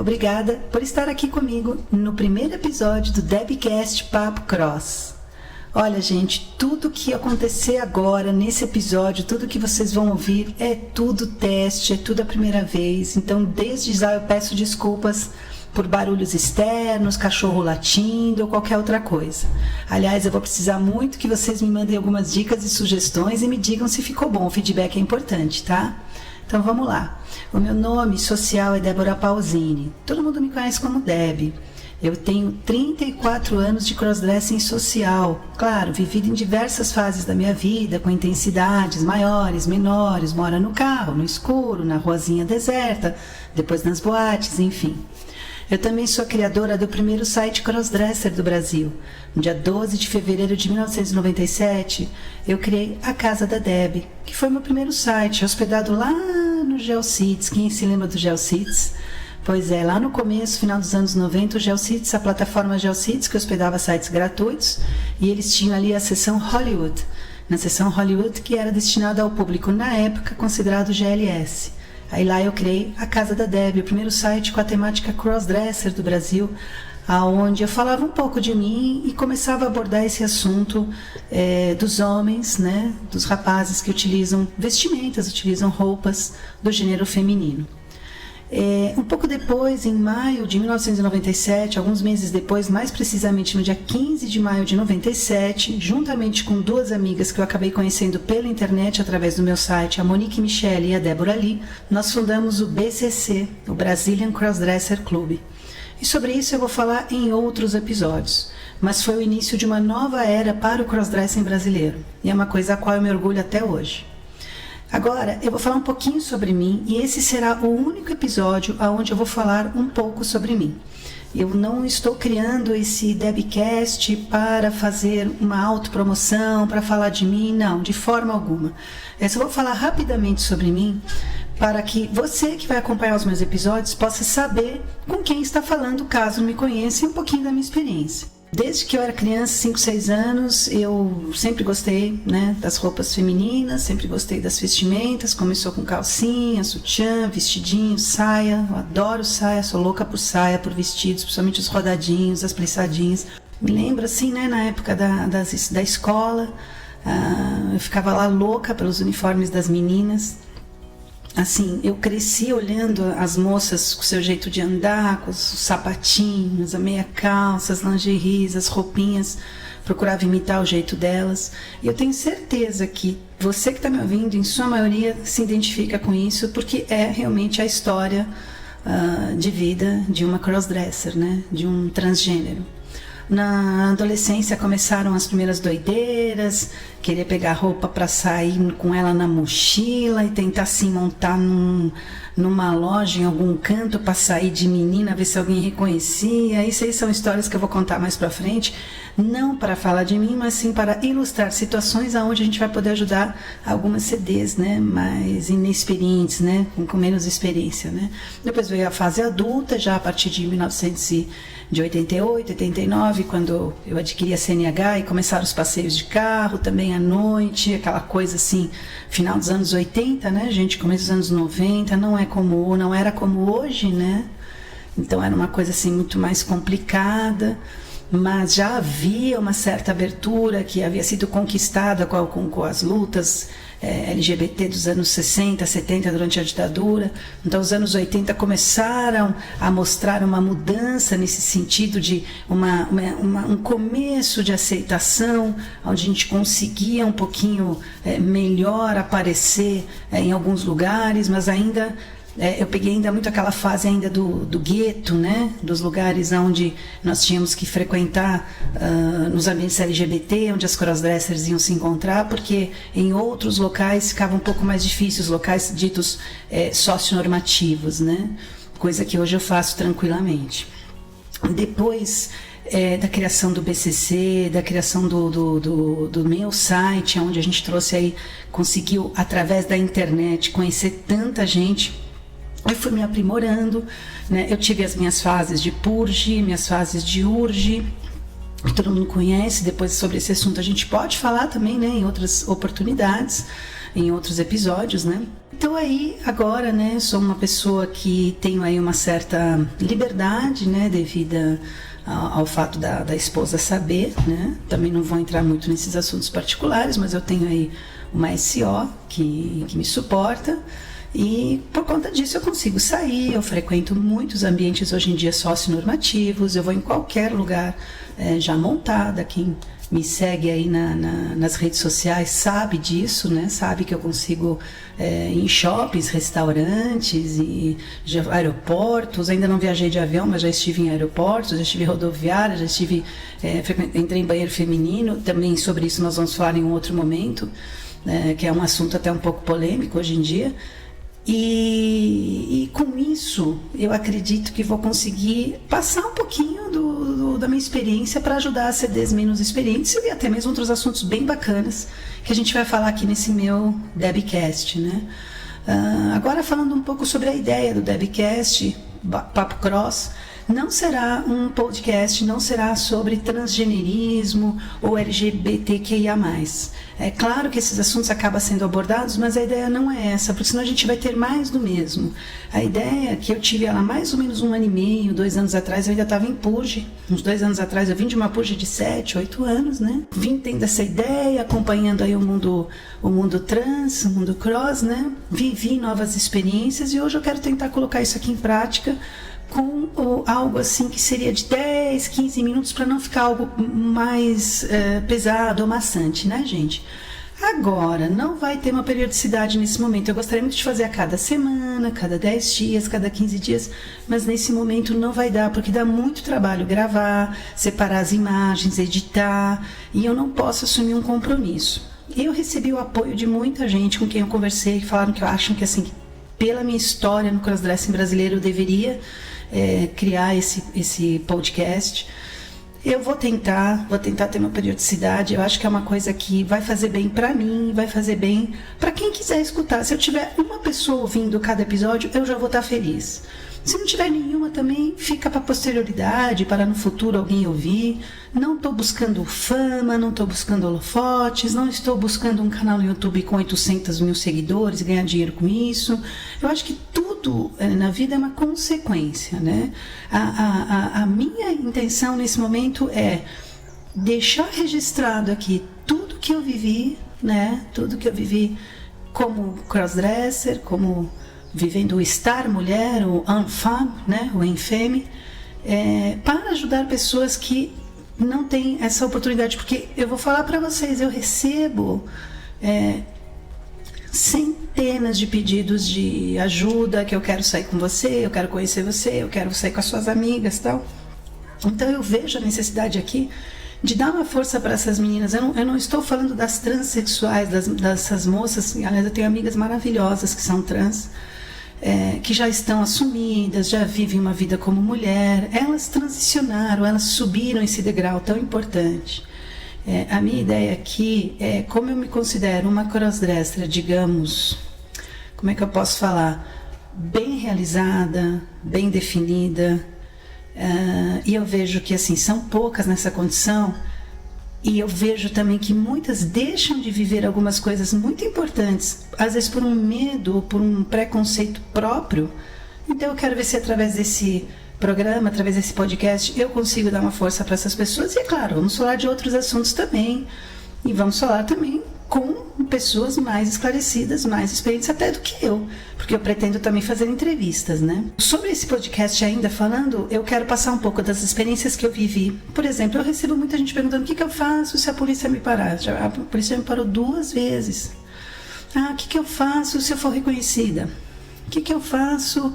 Obrigada por estar aqui comigo no primeiro episódio do Debcast Papo Cross. Olha, gente, tudo que acontecer agora nesse episódio, tudo que vocês vão ouvir é tudo teste, é tudo a primeira vez. Então, desde já eu peço desculpas por barulhos externos, cachorro latindo ou qualquer outra coisa. Aliás, eu vou precisar muito que vocês me mandem algumas dicas e sugestões e me digam se ficou bom. O feedback é importante, tá? Então vamos lá. O meu nome social é Débora Pausini. Todo mundo me conhece como Deb. Eu tenho 34 anos de crossdressing social. Claro, vivido em diversas fases da minha vida, com intensidades maiores, menores. Mora no carro, no escuro, na ruazinha deserta, depois nas boates, enfim. Eu também sou a criadora do primeiro site crossdresser do Brasil. No dia 12 de fevereiro de 1997, eu criei a Casa da Deb, que foi meu primeiro site, hospedado lá no GeoCities. Quem se lembra do GeoCities? Pois é, lá no começo, final dos anos 90, o GeoCities, a plataforma GeoCities, que hospedava sites gratuitos, e eles tinham ali a seção Hollywood. Na seção Hollywood, que era destinada ao público, na época, considerado GLS. Aí lá eu criei a Casa da Deb, o primeiro site com a temática crossdresser do Brasil, onde eu falava um pouco de mim e começava a abordar esse assunto dos homens, né, dos rapazes que utilizam vestimentas, utilizam roupas do gênero feminino. Um pouco depois, em maio de 1997, alguns meses depois, mais precisamente no dia 15 de maio de 97, juntamente com duas amigas que eu acabei conhecendo pela internet através do meu site, a Monique Michele e a Débora Lee, nós fundamos o BCC, o Brazilian Crossdresser Club. E sobre isso eu vou falar em outros episódios, mas foi o início de uma nova era para o crossdressing brasileiro, e é uma coisa a qual eu me orgulho até hoje. Agora, eu vou falar um pouquinho sobre mim e esse será o único episódio onde eu vou falar um pouco sobre mim. Eu não estou criando esse Debcast para fazer uma autopromoção, para falar de mim, não, de forma alguma. Eu só vou falar rapidamente sobre mim para que você que vai acompanhar os meus episódios possa saber com quem está falando, caso me conheça, e um pouquinho da minha experiência. Desde que eu era criança, 5, 6 anos, eu sempre gostei, né, das roupas femininas, sempre gostei das vestimentas. Começou com calcinha, sutiã, vestidinho, saia. Eu adoro saia, sou louca por saia, por vestidos, principalmente os rodadinhos, as plissadinhas. Me lembro assim, né, na época da escola, eu ficava lá louca pelos uniformes das meninas. Assim, eu cresci olhando as moças com o seu jeito de andar, com os sapatinhos, a meia calça, as lingeries, as roupinhas, procurava imitar o jeito delas. E eu tenho certeza que você que está me ouvindo, em sua maioria, se identifica com isso, porque é realmente a história de vida de uma crossdresser, né? De um transgênero. Na adolescência começaram as primeiras doideiras, querer pegar roupa para sair com ela na mochila e tentar se montar numa loja em algum canto para sair de menina, ver se alguém reconhecia. Isso aí são histórias que eu vou contar mais para frente, não para falar de mim, mas sim para ilustrar situações onde a gente vai poder ajudar algumas CDs, né, mais inexperientes, né, com menos experiência, né. Depois veio a fase adulta, já a partir de 1988, 89, quando eu adquiri a CNH e começaram os passeios de carro, também à noite, aquela coisa assim, final dos anos 80, né, gente, começo dos anos 90, não era como hoje, né, então era uma coisa assim muito mais complicada, mas já havia uma certa abertura que havia sido conquistada com as lutas LGBT dos anos 60, 70, durante a ditadura. Então os anos 80 começaram a mostrar uma mudança nesse sentido de um começo de aceitação, onde a gente conseguia um pouquinho melhor aparecer em alguns lugares, mas ainda eu peguei ainda muito aquela fase ainda do gueto, né? Dos lugares onde nós tínhamos que frequentar nos ambientes LGBT, onde as crossdressers iam se encontrar, porque em outros locais ficava um pouco mais difícil, os locais ditos socionormativos, né? Coisa que hoje eu faço tranquilamente. Depois da criação do BCC, da criação do meu site, onde a gente trouxe aí, conseguiu através da internet conhecer tanta gente. Eu fui me aprimorando, né? Eu tive as minhas fases de purge, minhas fases de urge, que todo mundo conhece. Depois sobre esse assunto a gente pode falar também, né, em outras oportunidades. em outros episódios, né? Então aí, agora, né, sou uma pessoa que tenho aí uma certa liberdade, né, devido ao fato da esposa saber, né? Também não vou entrar muito nesses assuntos particulares, mas eu tenho aí uma SO que me suporta. E por conta disso eu consigo sair, eu frequento muitos ambientes hoje em dia socionormativos, eu vou em qualquer lugar já montada. Quem me segue aí nas redes sociais sabe disso, né? Sabe que eu consigo ir em shoppings, restaurantes e aeroportos. Ainda não viajei de avião, mas já estive em aeroportos, já estive em rodoviária, já estive, entrei em banheiro feminino. Também sobre isso nós vamos falar em um outro momento, que é um assunto até um pouco polêmico hoje em dia. E com isso eu acredito que vou conseguir passar um pouquinho da minha experiência para ajudar as CDs menos experientes e até mesmo outros assuntos bem bacanas que a gente vai falar aqui nesse meu Debcast, né? Agora falando um pouco sobre a ideia do Debcast, Papo Cross, não será um podcast, não será sobre transgenerismo ou LGBTQIA+. É claro que esses assuntos acabam sendo abordados, mas a ideia não é essa, porque senão a gente vai ter mais do mesmo. A ideia que eu tive ela mais ou menos 1 ano e meio, 2 anos atrás, eu ainda estava em PUJ. Uns 2 anos atrás eu vim de uma PUJ de 7, 8 anos, né? Vim tendo essa ideia, acompanhando aí o mundo trans, o mundo cross, né? Vivi novas experiências e hoje eu quero tentar colocar isso aqui em prática, com algo assim que seria de 10, 15 minutos para não ficar algo mais pesado ou maçante, né, gente? Agora, não vai ter uma periodicidade nesse momento. Eu gostaria muito de fazer a cada semana, cada 10 dias, cada 15 dias, mas nesse momento não vai dar, porque dá muito trabalho gravar, separar as imagens, editar, e eu não posso assumir um compromisso. Eu recebi o apoio de muita gente com quem eu conversei, que falaram que acham que, assim, pela minha história no crossdressing brasileiro, eu deveria criar esse podcast. Eu vou tentar ter uma periodicidade. Eu acho que é uma coisa que vai fazer bem para mim, vai fazer bem para quem quiser escutar. Se eu tiver uma pessoa ouvindo cada episódio, eu já vou estar feliz. Se não tiver nenhuma também, fica para posterioridade, para no futuro alguém ouvir. Não estou buscando fama, não estou buscando holofotes, não estou buscando um canal no YouTube com 800 mil seguidores e ganhar dinheiro com isso. Eu acho que tudo na vida é uma consequência, né? A minha intenção nesse momento é deixar registrado aqui tudo que eu vivi, né? Tudo que eu vivi como crossdresser, como vivendo o estar mulher, o enfant, né, o infeme, para ajudar pessoas que não têm essa oportunidade, porque eu vou falar para vocês, eu recebo centenas de pedidos de ajuda, que eu quero sair com você, eu quero conhecer você, eu quero sair com as suas amigas e tal. Então eu vejo a necessidade aqui de dar uma força para essas meninas. Eu não estou falando das transexuais, dessas moças, aliás, eu tenho amigas maravilhosas que são trans, que já estão assumidas, já vivem uma vida como mulher. Elas transicionaram, elas subiram esse degrau tão importante. A minha ideia aqui é, como eu me considero uma crossdresser, digamos, como é que eu posso falar? Bem realizada, bem definida, e eu vejo que assim, são poucas nessa condição. E eu vejo também que muitas deixam de viver algumas coisas muito importantes, às vezes por um medo ou por um preconceito próprio. Então eu quero ver se através desse programa, através desse podcast, eu consigo dar uma força para essas pessoas. E é claro, vamos falar de outros assuntos também. E vamos falar também com pessoas mais esclarecidas, mais experientes até do que eu, porque eu pretendo também fazer entrevistas, né? Sobre esse podcast ainda falando, eu quero passar um pouco das experiências que eu vivi. Por exemplo, eu recebo muita gente perguntando o que eu faço se a polícia me parar. A polícia me parou 2 vezes. O que eu faço se eu for reconhecida? O que eu faço?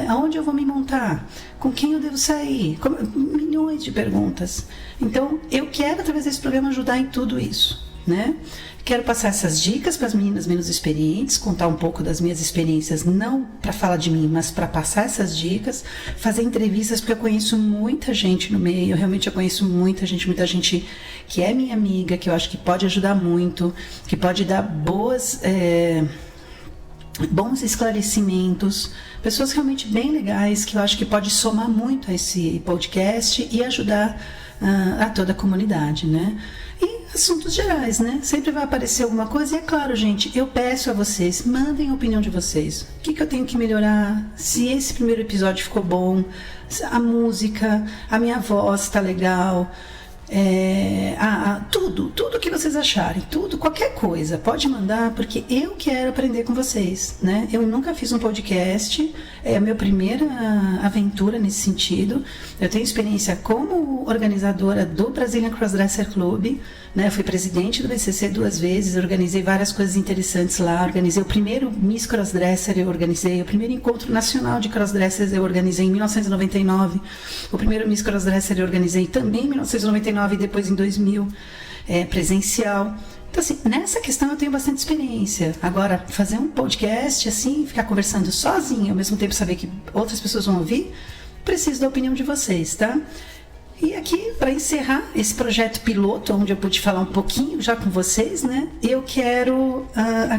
Aonde eu vou me montar? Com quem eu devo sair? Milhões de perguntas. Então, eu quero, através desse programa, ajudar em tudo isso, né? Quero passar essas dicas para as meninas menos experientes, contar um pouco das minhas experiências, não para falar de mim, mas para passar essas dicas, fazer entrevistas, porque eu conheço muita gente no meio, eu conheço muita gente que é minha amiga, que eu acho que pode ajudar muito, que pode dar bons esclarecimentos, pessoas realmente bem legais, que eu acho que pode somar muito a esse podcast e ajudar a toda a comunidade, né? E assuntos gerais, né? Sempre vai aparecer alguma coisa e é claro, gente, eu peço a vocês, mandem a opinião de vocês. O que eu tenho que melhorar? Se esse primeiro episódio ficou bom, a música, a minha voz tá legal, tudo que vocês acharem, qualquer coisa, pode mandar, porque eu quero aprender com vocês, né? Eu nunca fiz um podcast, é a minha primeira aventura nesse sentido. Eu tenho experiência como organizadora do Brazilian Crossdresser Club, né? Fui presidente do BCC 2 vezes, organizei várias coisas interessantes lá, organizei o primeiro Miss Crossdresser, eu organizei o primeiro encontro nacional de crossdressers, eu organizei em 1999, o primeiro Miss Crossdresser eu organizei também em 1999 e depois em 2000, presencial. Então, assim, nessa questão eu tenho bastante experiência. Agora, fazer um podcast, assim, ficar conversando sozinha, ao mesmo tempo saber que outras pessoas vão ouvir, preciso da opinião de vocês, tá? E aqui, para encerrar esse projeto piloto, onde eu pude falar um pouquinho já com vocês, né? Eu quero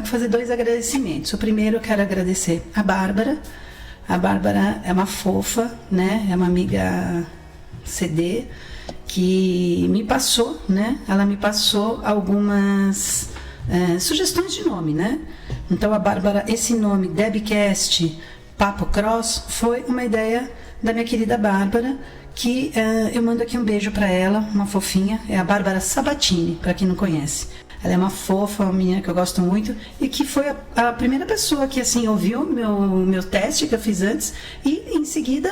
fazer 2 agradecimentos. O primeiro, eu quero agradecer a Bárbara. A Bárbara é uma fofa, né? É uma amiga CD que me passou, né? Ela me passou algumas sugestões de nome, né? Então a Bárbara, esse nome, Debcast Papo Cross, foi uma ideia da minha querida Bárbara, que eu mando aqui um beijo para ela, uma fofinha, é a Bárbara Sabatini, para quem não conhece. Ela é uma fofa, uma menina que eu gosto muito e que foi a primeira pessoa que, assim, ouviu o meu teste que eu fiz antes e, em seguida,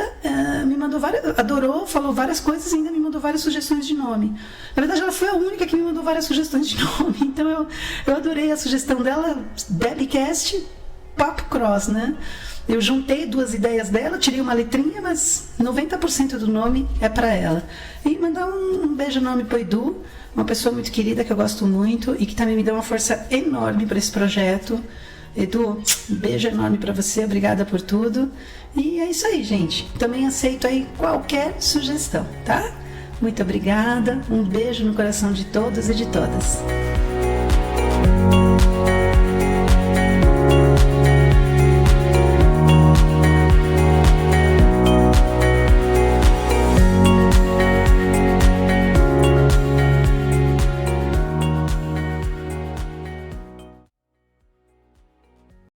me mandou adorou, falou várias coisas e ainda me mandou várias sugestões de nome. Na verdade, ela foi a única que me mandou várias sugestões de nome. Então, eu adorei a sugestão dela, Debcast Papo Cross, né? Eu juntei 2 ideias dela, tirei uma letrinha, mas 90% do nome é para ela. E mandar um beijo enorme pro Edu, uma pessoa muito querida que eu gosto muito e que também me deu uma força enorme para esse projeto. Edu, um beijo enorme para você, obrigada por tudo. E é isso aí, gente. Também aceito aí qualquer sugestão, tá? Muito obrigada, um beijo no coração de todos e de todas.